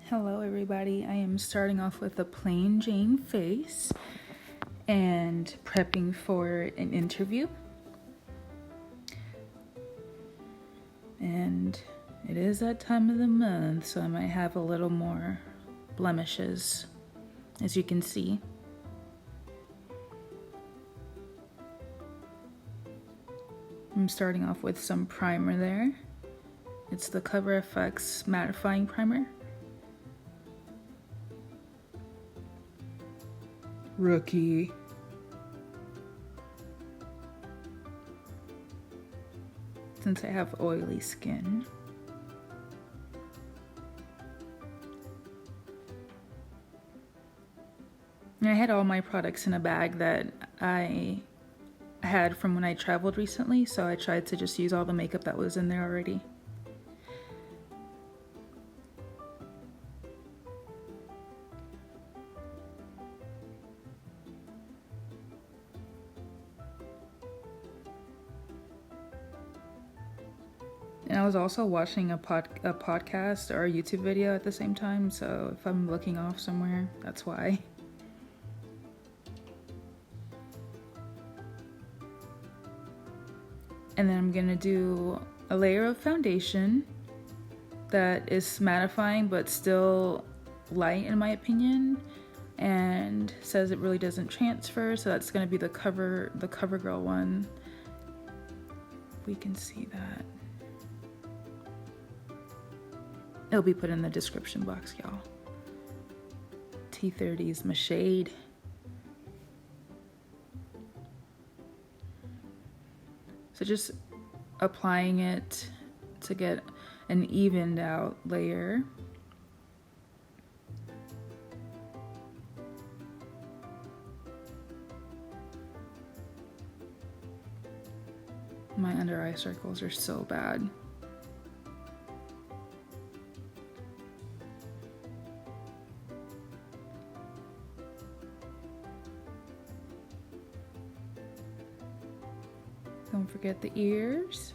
Hello everybody, I am starting off with a plain Jane face and prepping for an interview. And it is that time of the month, so I might have a little more blemishes, as you can see. I'm starting off with some primer there. It's the Cover FX mattifying primer. Rookie. Since I have oily skin. And I had all my products in a bag that I had from when I traveled recently, so I tried to just use all the makeup that was in there already. And I was also watching a podcast or a YouTube video at the same time, so if I'm looking off somewhere, that's why. And then I'm gonna do a layer of foundation that is mattifying but still light in my opinion, and says it really doesn't transfer, so that's gonna be the CoverGirl one. We can see that. It'll be put in the description box, y'all. T30 is my shade. So just applying it to get an evened out layer. My under eye circles are so bad. Don't forget the ears.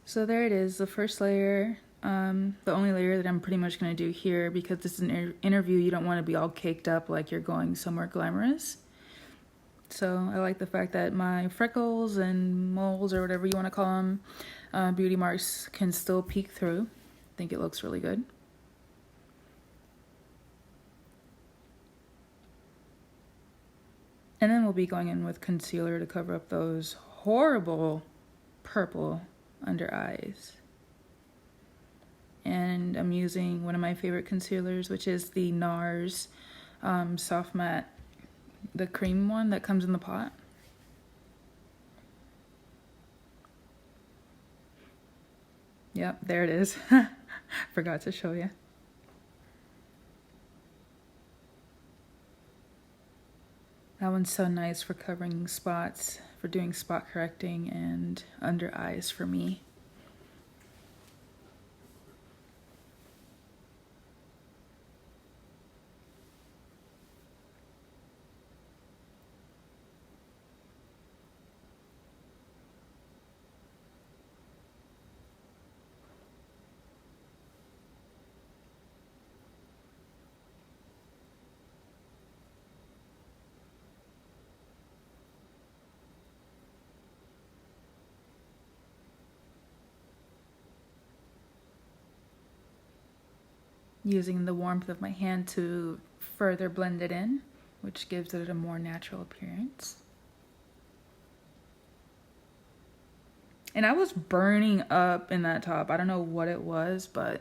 So there it is, the first layer, the only layer that I'm pretty much going to do here, because this is an interview, you don't want to be all caked up like you're going somewhere glamorous. So I like the fact that my freckles and moles, or whatever you want to call them, beauty marks, can still peek through. I think it looks really good. And then we'll be going in with concealer to cover up those horrible purple under eyes. And I'm using one of my favorite concealers, which is the NARS Soft Matte, the cream one that comes in the pot. Yep, there it is. Forgot to show you. That one's so nice for covering spots, for doing spot correcting and under eyes for me. Using the warmth of my hand to further blend it in, which gives it a more natural appearance. And I was burning up in that top. I don't know what it was, but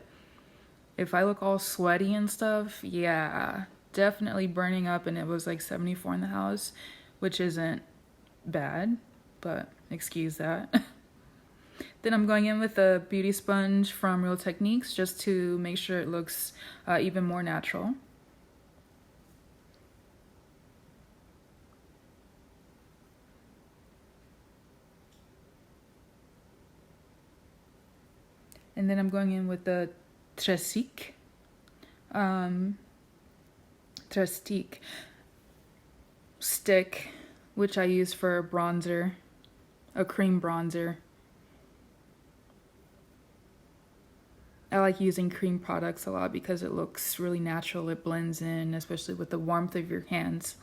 if I look all sweaty and stuff, yeah, definitely burning up. And it was like 74 in the house, which isn't bad, but excuse that. Then I'm going in with a beauty sponge from Real Techniques just to make sure it looks even more natural. And then I'm going in with the Trestique stick, which I use for a bronzer, a cream bronzer. I like using cream products a lot because it looks really natural. It blends in, especially with the warmth of your hands.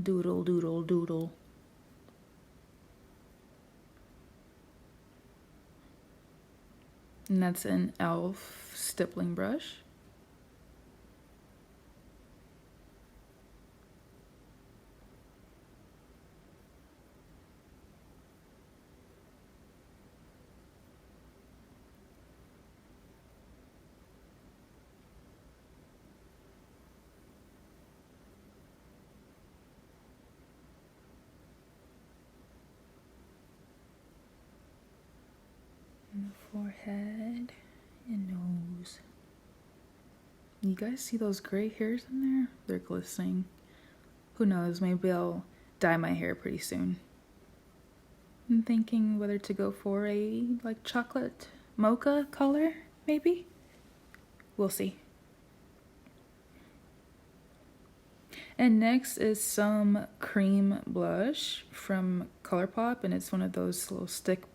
Doodle, doodle, doodle. And that's an e.l.f. stippling brush. And the forehead and nose. You guys see those gray hairs in there? They're glistening. Who knows, maybe I'll dye my hair pretty soon. I'm thinking whether to go for a like chocolate mocha color, maybe? We'll see. And next is some cream blush from ColourPop, and it's one of those little stick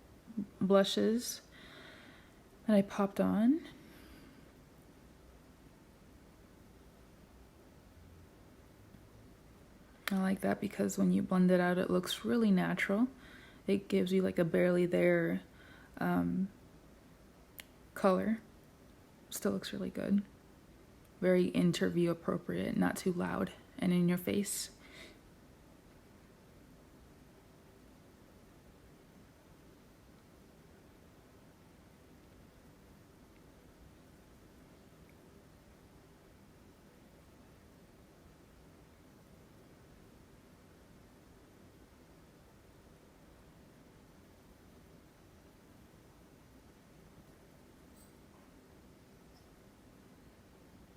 blushes that I popped on. I like that because when you blend it out, it looks really natural. It gives you like a barely there color. Still looks really good. Very interview appropriate, not too loud and in your face.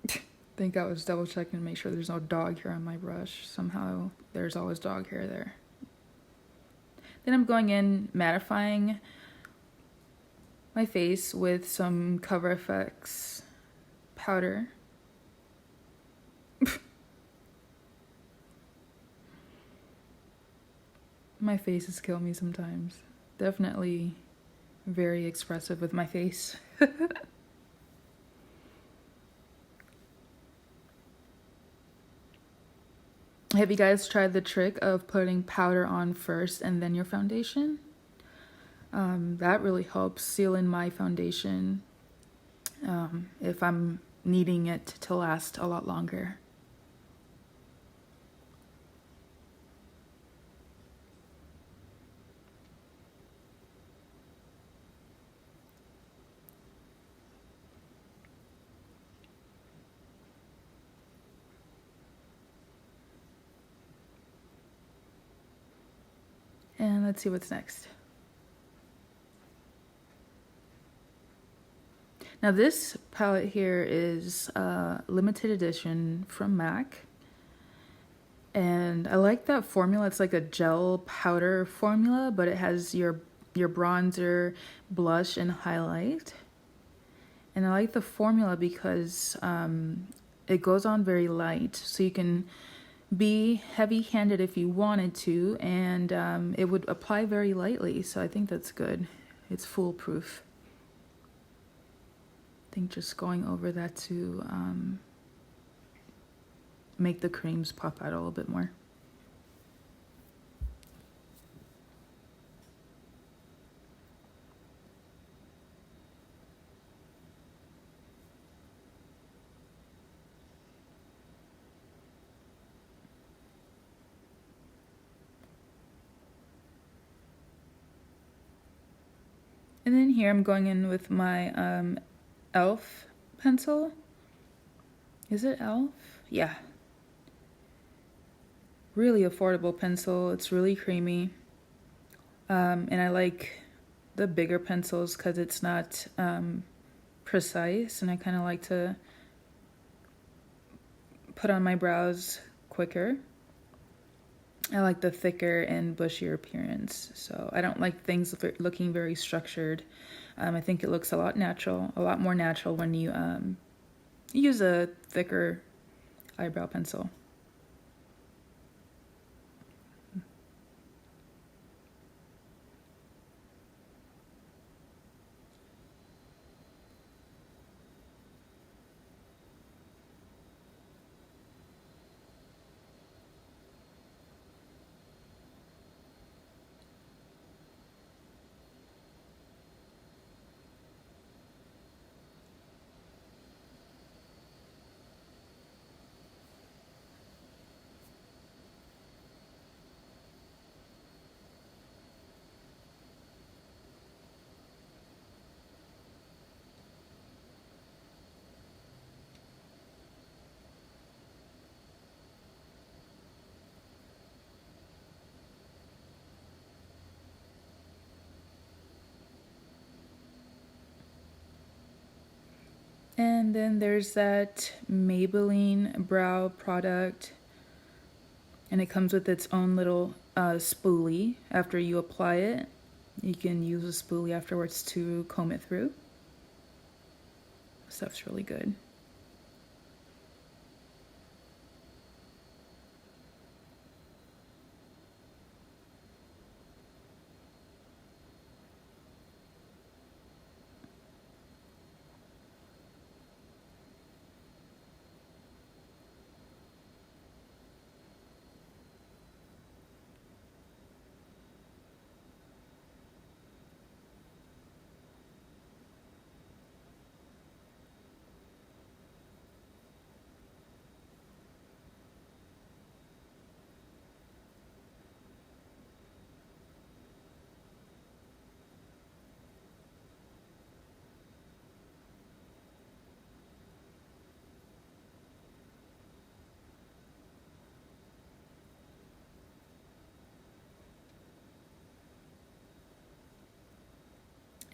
I think I was double checking to make sure there's no dog hair on my brush. Somehow there's always dog hair there. Then I'm going in mattifying my face with some Cover FX powder. My faces kill me sometimes. Definitely very expressive with my face. Have you guys tried the trick of putting powder on first and then your foundation? That really helps seal in my foundation if I'm needing it to last a lot longer. And let's see what's next. Now this palette here is a limited edition from MAC. And I like that formula. It's like a gel powder formula, but it has your bronzer, blush, and highlight. And I like the formula because it goes on very light. So you can be heavy-handed if you wanted to, and it would apply very lightly, so I think that's good. It's foolproof. I think just going over that to make the creams pop out a little bit more. And then here I'm going in with my e.l.f. pencil. Is it e.l.f.? Yeah. really affordable pencil. It's really creamy. And I like the bigger pencils because it's not precise, and I kind of like to put on my brows quicker. I like the thicker and bushier appearance, so I don't like things looking very structured. I think it looks a lot more natural when you use a thicker eyebrow pencil. And then there's that Maybelline brow product, and it comes with its own little spoolie. After you apply it, you can use a spoolie afterwards to comb it through. Stuff's really good.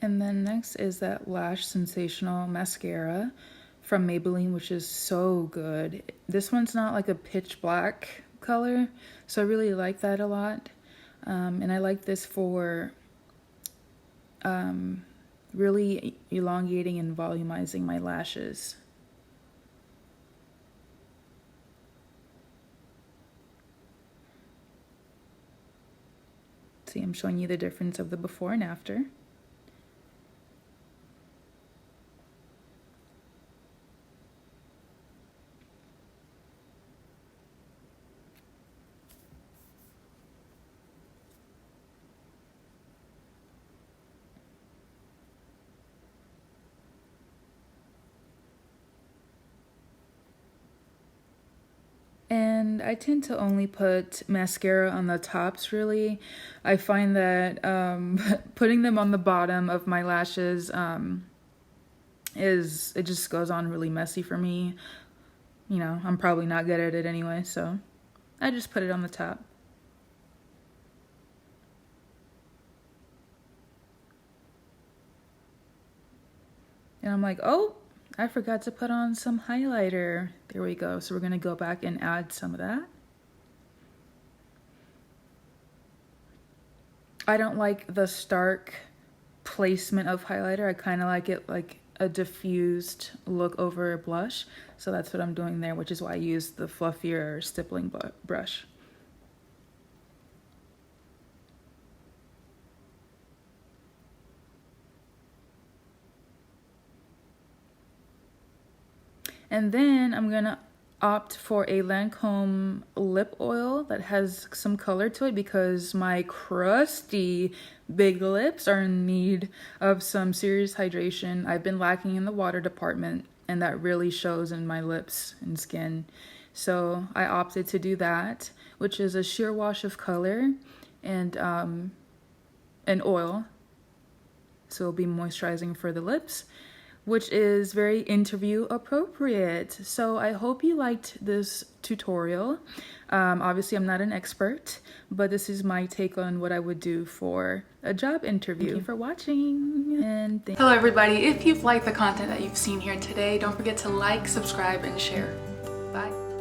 And then next is that Lash Sensational Mascara from Maybelline, which is so good. This one's not like a pitch black color, so I really like that a lot. And I like this for really elongating and volumizing my lashes. See, I'm showing you the difference of the before and after. And I tend to only put mascara on the tops, really. I find that putting them on the bottom of my lashes it just goes on really messy for me. You know, I'm probably not good at it anyway, so I just put it on the top. And I'm like, oh, I forgot to put on some highlighter. There we go. So we're going to go back and add some of that. I don't like the stark placement of highlighter. I kind of like it like a diffused look over a blush. So that's what I'm doing there, which is why I use the fluffier stippling brush. And then I'm gonna opt for a Lancome lip oil that has some color to it because my crusty big lips are in need of some serious hydration. I've been lacking in the water department, and that really shows in my lips and skin. So I opted to do that, which is a sheer wash of color and an oil. So it'll be moisturizing for the lips. which is very interview appropriate. So I hope you liked this tutorial. Obviously I'm not an expert, but this is my take on what I would do for a job interview. Thank you for watching. And hello everybody. If you've liked the content that you've seen here today, don't forget to like, subscribe, and share. Bye.